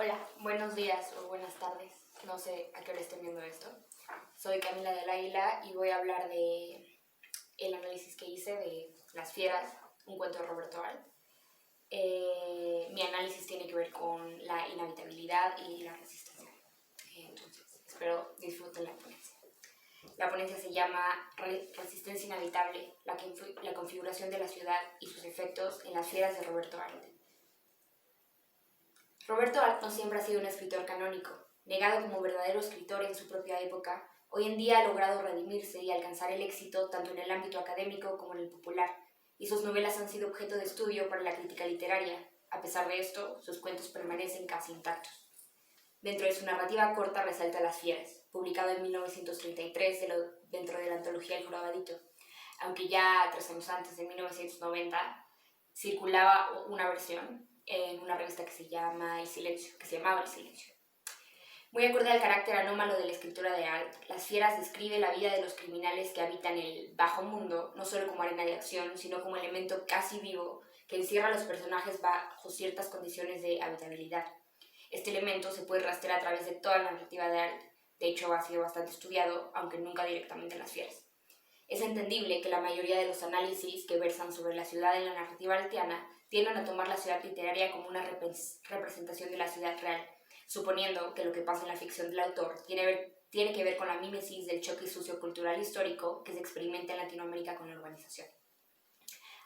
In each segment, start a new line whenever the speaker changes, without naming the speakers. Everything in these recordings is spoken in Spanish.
Hola, buenos días o buenas tardes. No sé a qué hora estén viendo esto. Soy Camila del Águila y voy a hablar de el análisis que hice de Las Fieras, un cuento de Roberto Alt. Mi análisis tiene que ver con la inhabitabilidad y la resistencia. Entonces, espero disfruten la ponencia. La ponencia se llama Resistencia inhabitable, la configuración de la ciudad y sus efectos en Las Fieras de Roberto Alt. Roberto Alt no siempre ha sido un escritor canónico. Negado como verdadero escritor en su propia época, hoy en día ha logrado redimirse y alcanzar el éxito tanto en el ámbito académico como en el popular, y sus novelas han sido objeto de estudio para la crítica literaria. A pesar de esto, sus cuentos permanecen casi intactos. Dentro de su narrativa corta resalta Las Fieras, publicado en 1933 dentro de la antología El Jorobadito, aunque ya 3 años antes, en 1990, circulaba una versión en una revista que se llamaba El Silencio. Muy acorde al carácter anómalo de la escritura de Alt, Las Fieras describe la vida de los criminales que habitan el bajo mundo, no solo como arena de acción, sino como elemento casi vivo que encierra a los personajes bajo ciertas condiciones de habitabilidad. Este elemento se puede rastrear a través de toda la narrativa de Alt. De hecho, ha sido bastante estudiado, aunque nunca directamente en Las Fieras. Es entendible que la mayoría de los análisis que versan sobre la ciudad en la narrativa altiana tiendan a tomar la ciudad literaria como una representación de la ciudad real, suponiendo que lo que pasa en la ficción del autor tiene que ver con la mímesis del choque sociocultural histórico que se experimenta en Latinoamérica con la urbanización.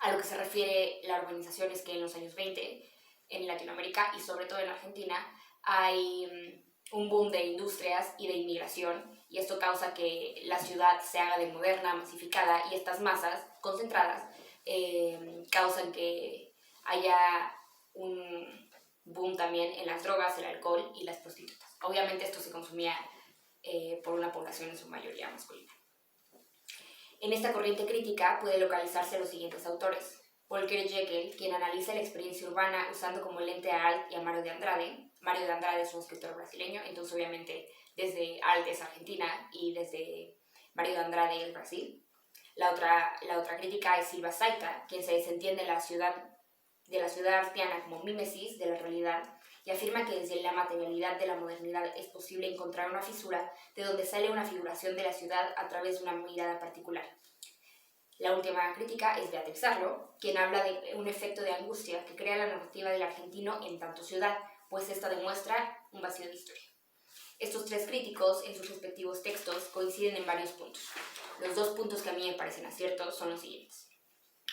A lo que se refiere la urbanización es que en los años 20, en Latinoamérica y sobre todo en Argentina, hay un boom de industrias y de inmigración, y esto causa que la ciudad se haga de moderna, masificada, y estas masas concentradas causan que haya un boom también en las drogas, el alcohol y las prostitutas. Obviamente esto se consumía por una población en su mayoría masculina. En esta corriente crítica puede localizarse a los siguientes autores: Volker Jekyll, quien analiza la experiencia urbana usando como lente a Alt y a Mário de Andrade. Mário de Andrade es un escritor brasileño, entonces obviamente desde Alt es Argentina y desde Mário de Andrade es Brasil. La otra crítica es Silva Zaita, quien se desentiende de la ciudad artiana como mímesis de la realidad y afirma que desde la materialidad de la modernidad es posible encontrar una fisura de donde sale una figuración de la ciudad a través de una mirada particular. La última crítica es Beatrix Arlo, quien habla de un efecto de angustia que crea la narrativa del argentino en tanto ciudad, pues esta demuestra un vacío de historia. Estos 3 críticos, en sus respectivos textos, coinciden en varios puntos. Los 2 puntos que a mí me parecen aciertos son los siguientes.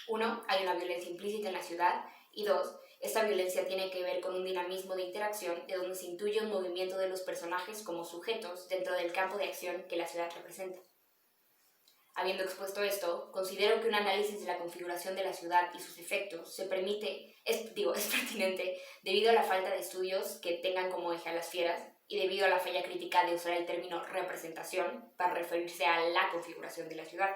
1. Hay una violencia implícita en la ciudad, y 2. Esta violencia tiene que ver con un dinamismo de interacción de donde se intuye un movimiento de los personajes como sujetos dentro del campo de acción que la ciudad representa. Habiendo expuesto esto, considero que un análisis de la configuración de la ciudad y sus efectos es pertinente debido a la falta de estudios que tengan como eje a Las Fieras y debido a la falla crítica de usar el término representación para referirse a la configuración de la ciudad.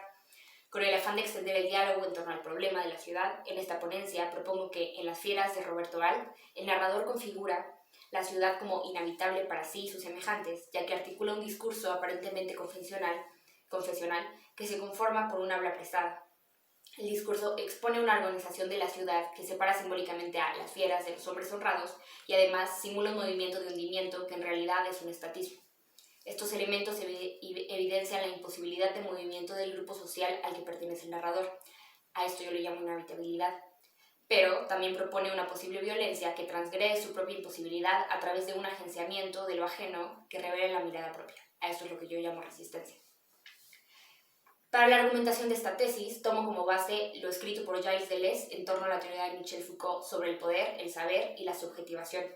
Con el afán de extender el diálogo en torno al problema de la ciudad, en esta ponencia propongo que en Las Fieras de Roberto Alt, el narrador configura la ciudad como inhabitable para sí y sus semejantes, ya que articula un discurso aparentemente confesional que se conforma por un habla prestada. El discurso expone una organización de la ciudad que separa simbólicamente a las fieras de los hombres honrados y además simula un movimiento de hundimiento que en realidad es un estatismo. Estos elementos evidencian la imposibilidad de movimiento del grupo social al que pertenece el narrador. A esto yo le llamo inhabitabilidad. Pero también propone una posible violencia que transgrede su propia imposibilidad a través de un agenciamiento de lo ajeno que revela la mirada propia. A esto es lo que yo llamo resistencia. Para la argumentación de esta tesis, tomo como base lo escrito por Gilles Deleuze en torno a la teoría de Michel Foucault sobre el poder, el saber y la subjetivación.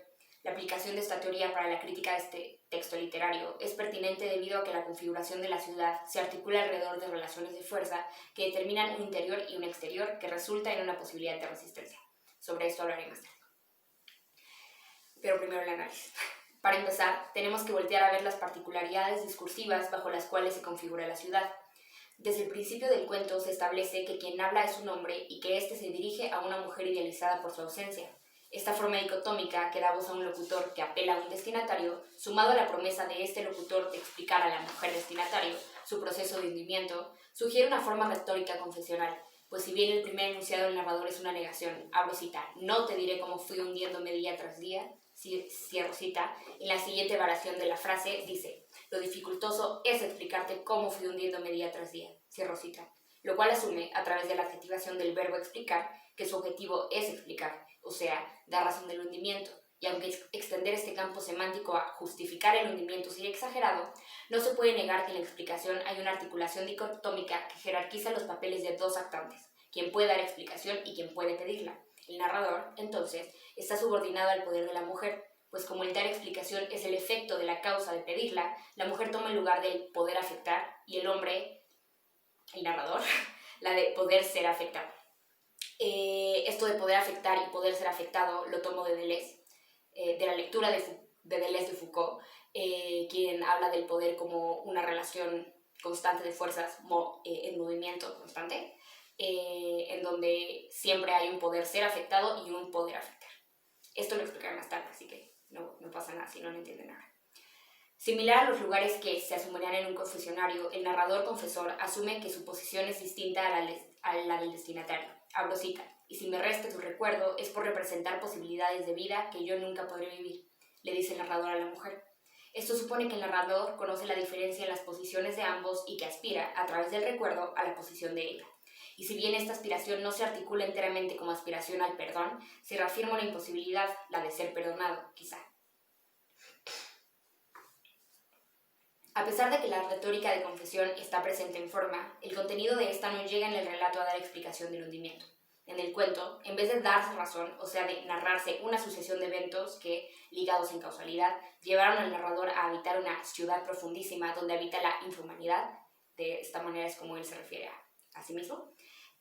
La aplicación de esta teoría para la crítica de este texto literario es pertinente debido a que la configuración de la ciudad se articula alrededor de relaciones de fuerza que determinan un interior y un exterior que resulta en una posibilidad de resistencia. Sobre esto hablaré más tarde. Pero primero el análisis. Para empezar, tenemos que voltear a ver las particularidades discursivas bajo las cuales se configura la ciudad. Desde el principio del cuento se establece que quien habla es un hombre y que éste se dirige a una mujer idealizada por su ausencia. Esta forma dicotómica que da voz a un locutor que apela a un destinatario, sumado a la promesa de este locutor de explicar a la mujer destinatario su proceso de hundimiento, sugiere una forma retórica confesional, pues si bien el primer enunciado del narrador es una negación, abro cita, no te diré cómo fui hundiéndome día tras día, cierro cita, en la siguiente variación de la frase dice: lo dificultoso es explicarte cómo fui hundiéndome día tras día, cierro cita, lo cual asume, a través de la adjetivación del verbo explicar, que su objetivo es explicar, o sea, dar razón del hundimiento. Y aunque extender este campo semántico a justificar el hundimiento sería exagerado, no se puede negar que en la explicación hay una articulación dicotómica que jerarquiza los papeles de dos actantes, quien puede dar explicación y quien puede pedirla. El narrador, entonces, está subordinado al poder de la mujer, pues como el dar explicación es el efecto de la causa de pedirla, la mujer toma el lugar del poder afectar y el hombre, el narrador, la de poder ser afectado. Esto de poder afectar y poder ser afectado lo tomo de Deleuze, de la lectura de Deleuze de Foucault, quien habla del poder como una relación constante de fuerzas en movimiento constante, en donde siempre hay un poder ser afectado y un poder afectar. Esto lo explicaré más tarde, así que no pasa nada si no entienden nada. Similar a los lugares que se asumirían en un confesionario, el narrador confesor asume que su posición es distinta a la del destinatario. Abro cita: y si me resta tu recuerdo es por representar posibilidades de vida que yo nunca podré vivir, le dice el narrador a la mujer. Esto supone que el narrador conoce la diferencia en las posiciones de ambos y que aspira, a través del recuerdo, a la posición de ella. Y si bien esta aspiración no se articula enteramente como aspiración al perdón, se reafirma una imposibilidad, la de ser perdonado, quizá. A pesar de que la retórica de confesión está presente en forma, el contenido de esta no llega en el relato a dar explicación del hundimiento. En el cuento, en vez de darse razón, o sea, de narrarse una sucesión de eventos que, ligados en causalidad, llevaron al narrador a habitar una ciudad profundísima donde habita la inhumanidad, de esta manera es como él se refiere a sí mismo.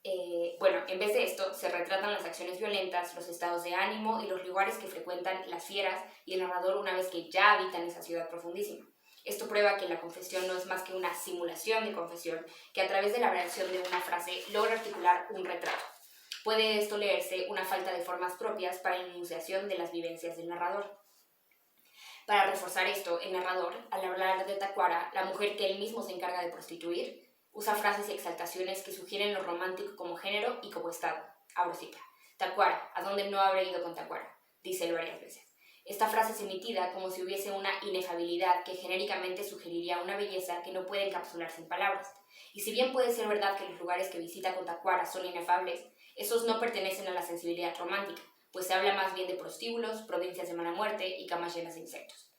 En vez de esto, se retratan las acciones violentas, los estados de ánimo y los lugares que frecuentan las fieras y el narrador una vez que ya habita en esa ciudad profundísima. Esto prueba que la confesión no es más que una simulación de confesión que a través de la variación de una frase logra articular un retrato. Puede esto leerse una falta de formas propias para la enunciación de las vivencias del narrador. Para reforzar esto, el narrador, al hablar de Tacuara, la mujer que él mismo se encarga de prostituir, usa frases y exaltaciones que sugieren lo romántico como género y como estado. Abro cita: Tacuara, ¿a dónde no habré ido con Tacuara?, dice él varias veces. Esta frase es emitida como si hubiese una inefabilidad que genéricamente sugeriría una belleza que no puede encapsularse en palabras. Y si bien puede ser verdad que los lugares que visita con Tacuara son inefables, esos no pertenecen a la sensibilidad romántica, pues se habla más bien de prostíbulos, provincias de mala muerte y camas llenas de insectos.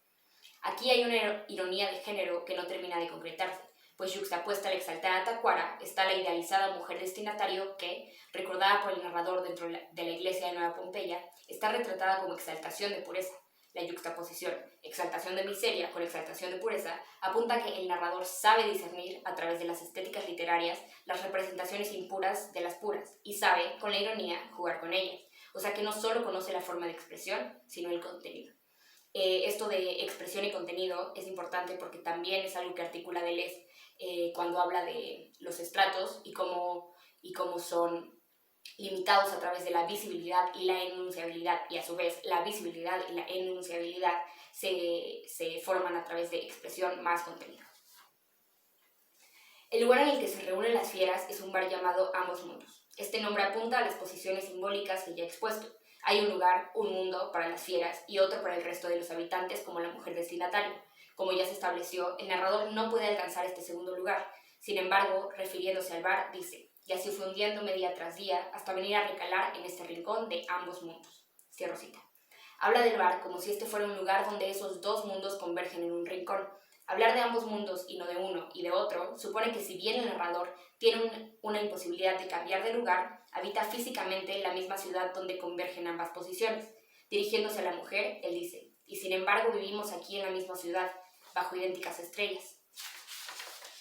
Aquí hay una ironía de género que no termina de concretarse, pues yuxtapuesta a la exaltada Tacuara está la idealizada mujer destinatario que, recordada por el narrador dentro de la iglesia de Nueva Pompeya, está retratada como exaltación de pureza. La yuxtaposición, exaltación de miseria con exaltación de pureza, apunta a que el narrador sabe discernir, a través de las estéticas literarias, las representaciones impuras de las puras, y sabe, con la ironía, jugar con ellas. O sea que no solo conoce la forma de expresión, sino el contenido. Esto de expresión y contenido es importante porque también es algo que articula Deleuze cuando habla de los estratos y cómo son limitados a través de la visibilidad y la enunciabilidad, y a su vez la visibilidad y la enunciabilidad se forman a través de expresión más contenido. El lugar en el que se reúnen las fieras es un bar llamado Ambos Mundos. Este nombre apunta a las posiciones simbólicas que ya he expuesto. Hay un lugar, un mundo para las fieras y otro para el resto de los habitantes como la mujer destinatario. Como ya se estableció, el narrador no puede alcanzar este segundo lugar. Sin embargo, refiriéndose al bar, dice: y así fue hundiéndome día tras día hasta venir a recalar en este rincón de ambos mundos. Cierro cita. Habla del bar como si este fuera un lugar donde esos dos mundos convergen en un rincón. Hablar de ambos mundos y no de uno y de otro supone que si bien el narrador tiene una imposibilidad de cambiar de lugar, habita físicamente la misma ciudad donde convergen ambas posiciones. Dirigiéndose a la mujer, él dice: y sin embargo vivimos aquí en la misma ciudad, bajo idénticas estrellas.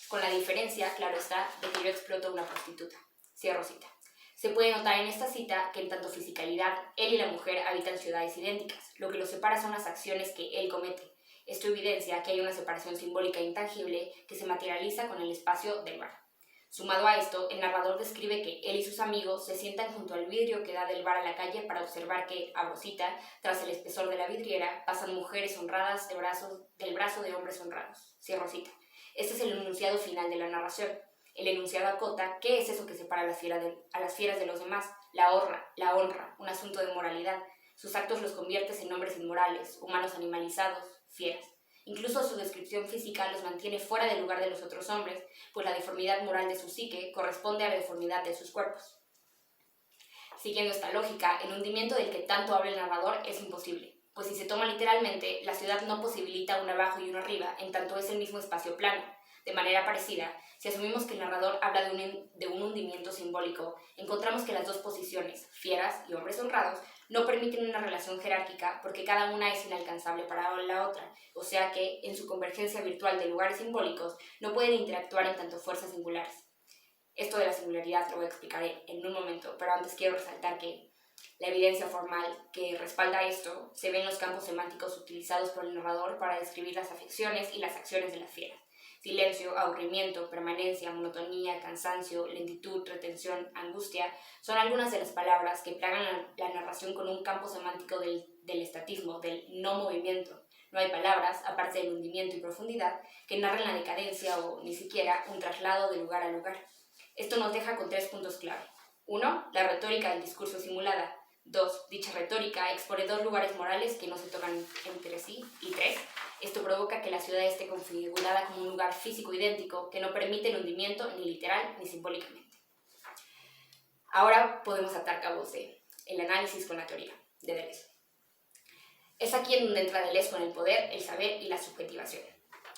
Con la diferencia, claro está, de que yo exploto una prostituta. Cierro cita. Se puede notar en esta cita que en tanto fisicalidad, él y la mujer habitan ciudades idénticas. Lo que los separa son las acciones que él comete. Esto evidencia que hay una separación simbólica intangible que se materializa con el espacio del bar. Sumado a esto, el narrador describe que él y sus amigos se sientan junto al vidrio que da del bar a la calle para observar que, abro cita, tras el espesor de la vidriera, pasan mujeres honradas del brazo de hombres honrados. Cierro cita. Este es el enunciado final de la narración. El enunciado acota qué es eso que separa a las fieras de los demás: la honra, un asunto de moralidad. Sus actos los convierten en hombres inmorales, humanos animalizados, fieras. Incluso su descripción física los mantiene fuera del lugar de los otros hombres, pues la deformidad moral de su psique corresponde a la deformidad de sus cuerpos. Siguiendo esta lógica, el hundimiento del que tanto habla el narrador es imposible, pues si se toma literalmente, la ciudad no posibilita un abajo y un arriba, en tanto es el mismo espacio plano. De manera parecida, si asumimos que el narrador habla de un hundimiento simbólico, encontramos que las dos posiciones, fieras y hombres honrados, no permiten una relación jerárquica porque cada una es inalcanzable para la otra, o sea que, en su convergencia virtual de lugares simbólicos, no pueden interactuar en tanto fuerzas singulares. Esto de la singularidad lo voy a explicar en un momento, pero antes quiero resaltar que la evidencia formal que respalda esto se ve en los campos semánticos utilizados por el narrador para describir las afecciones y las acciones de las fieras. Silencio, aburrimiento, permanencia, monotonía, cansancio, lentitud, retención, angustia son algunas de las palabras que plagan la narración con un campo semántico del estatismo, del no movimiento. No hay palabras, aparte del hundimiento y profundidad, que narren la decadencia o ni siquiera un traslado de lugar a lugar. Esto nos deja con 3 puntos clave. 1. La retórica del discurso simulada. 2. Dicha retórica expone 2 lugares morales que no se tocan entre sí. Y 3. Esto provoca que la ciudad esté configurada como un lugar físico idéntico que no permite el hundimiento ni literal ni simbólicamente. Ahora podemos atar cabos el análisis con la teoría de Deleuze. Es aquí en donde entra Deleuze con el poder, el saber y la subjetivación.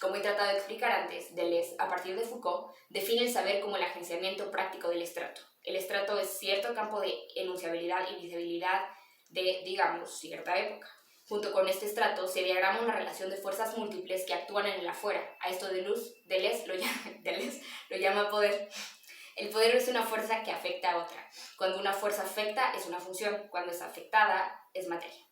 Como he tratado de explicar antes, Deleuze, a partir de Foucault, define el saber como el agenciamiento práctico del estrato. El estrato es cierto campo de enunciabilidad y visibilidad de, digamos, cierta época. Junto con este estrato se diagrama una relación de fuerzas múltiples que actúan en el afuera. A esto Deleuze lo llama poder. El poder es una fuerza que afecta a otra. Cuando una fuerza afecta es una función, cuando es afectada es materia.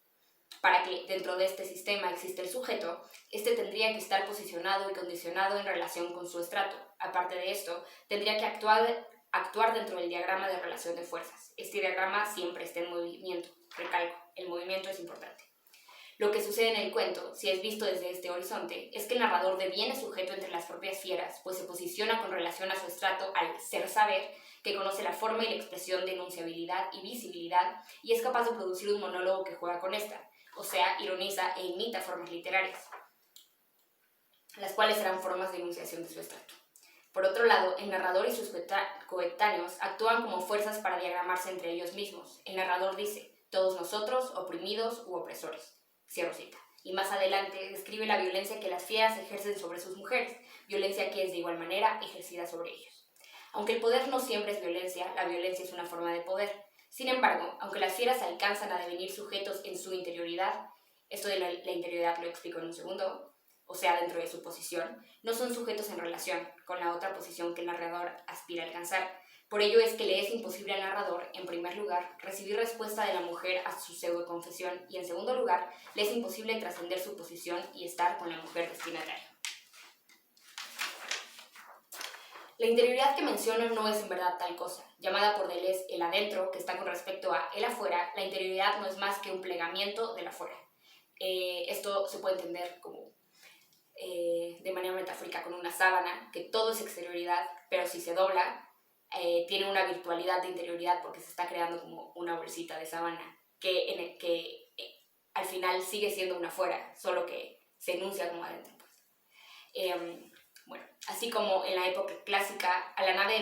Para que dentro de este sistema exista el sujeto, este tendría que estar posicionado y condicionado en relación con su estrato. Aparte de esto, tendría que actuar dentro del diagrama de relación de fuerzas. Este diagrama siempre está en movimiento. Recalco, el movimiento es importante. Lo que sucede en el cuento, si es visto desde este horizonte, es que el narrador deviene sujeto entre las propias fieras, pues se posiciona con relación a su estrato al ser saber, que conoce la forma y la expresión de enunciabilidad y visibilidad, y es capaz de producir un monólogo que juega con esta, o sea, ironiza e imita formas literarias, las cuales serán formas de enunciación de su estrato. Por otro lado, el narrador y sus coetáneos actúan como fuerzas para diagramarse entre ellos mismos. El narrador dice, todos nosotros, oprimidos u opresores. Cierro cita. Y más adelante describe la violencia que las fieras ejercen sobre sus mujeres, violencia que es de igual manera ejercida sobre ellos. Aunque el poder no siempre es violencia, la violencia es una forma de poder. Sin embargo, aunque las fieras alcanzan a devenir sujetos en su interioridad, esto de la interioridad lo explico en un segundo, o sea, dentro de su posición, no son sujetos en relación con la otra posición que el narrador aspira a alcanzar. Por ello es que le es imposible al narrador, en primer lugar, recibir respuesta de la mujer a su pseudo-confesión y, en segundo lugar, le es imposible trascender su posición y estar con la mujer destinataria. La interioridad que menciono no es en verdad tal cosa. Llamada por Deleuze el adentro, que está con respecto a el afuera, la interioridad no es más que un plegamiento del afuera. Esto se puede entender como de manera metafórica con una sábana, que todo es exterioridad, pero si se dobla, tiene una virtualidad de interioridad porque se está creando como una bolsita de sábana que al final sigue siendo un afuera, solo que se enuncia como adentro. Bueno, así como en la época clásica, la nave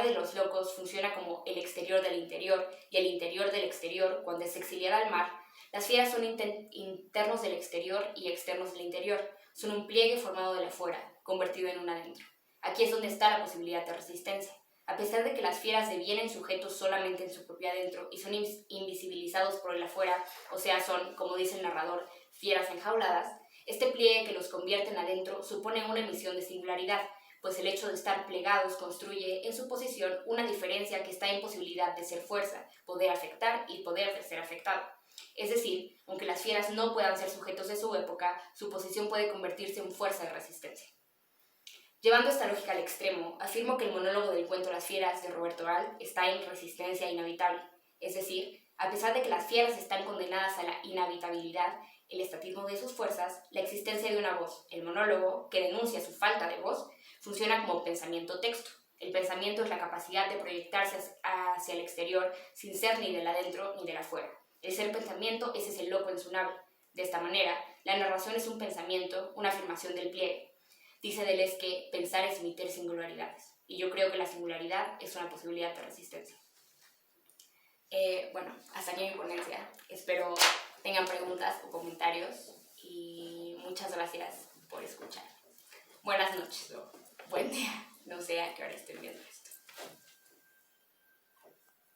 de los locos funciona como el exterior del interior y el interior del exterior cuando es exiliada al mar. Las fieras son internos del exterior y externos del interior. Son un pliegue formado del afuera, convertido en un adentro. Aquí es donde está la posibilidad de resistencia. A pesar de que las fieras devienen sujetos solamente en su propio adentro y son invisibilizados por el afuera, o sea, son, como dice el narrador, fieras enjauladas, este pliegue que los convierte en adentro supone una emisión de singularidad, pues el hecho de estar plegados construye en su posición una diferencia que está en posibilidad de ser fuerza, poder afectar y poder de ser afectado. Es decir, aunque las fieras no puedan ser sujetos de su época, su posición puede convertirse en fuerza de resistencia. Llevando esta lógica al extremo, afirmo que el monólogo del cuento Las fieras de Roberto Gal está en resistencia inhabitable. Es decir, a pesar de que las fieras están condenadas a la inhabitabilidad, el estatismo de sus fuerzas, la existencia de una voz, el monólogo, que denuncia su falta de voz, funciona como pensamiento-texto. El pensamiento es la capacidad de proyectarse hacia el exterior sin ser ni del adentro ni del afuera. El ser pensamiento, ese es el loco en su nave. De esta manera, la narración es un pensamiento, una afirmación del pliegue. Dice Deleuze que pensar es emitir singularidades, y yo creo que la singularidad es una posibilidad de resistencia. Bueno, hasta aquí mi ponencia. Espero tengan preguntas o comentarios, y muchas gracias por escuchar. Buenas noches o buen día, no sé a qué hora estén viendo esto.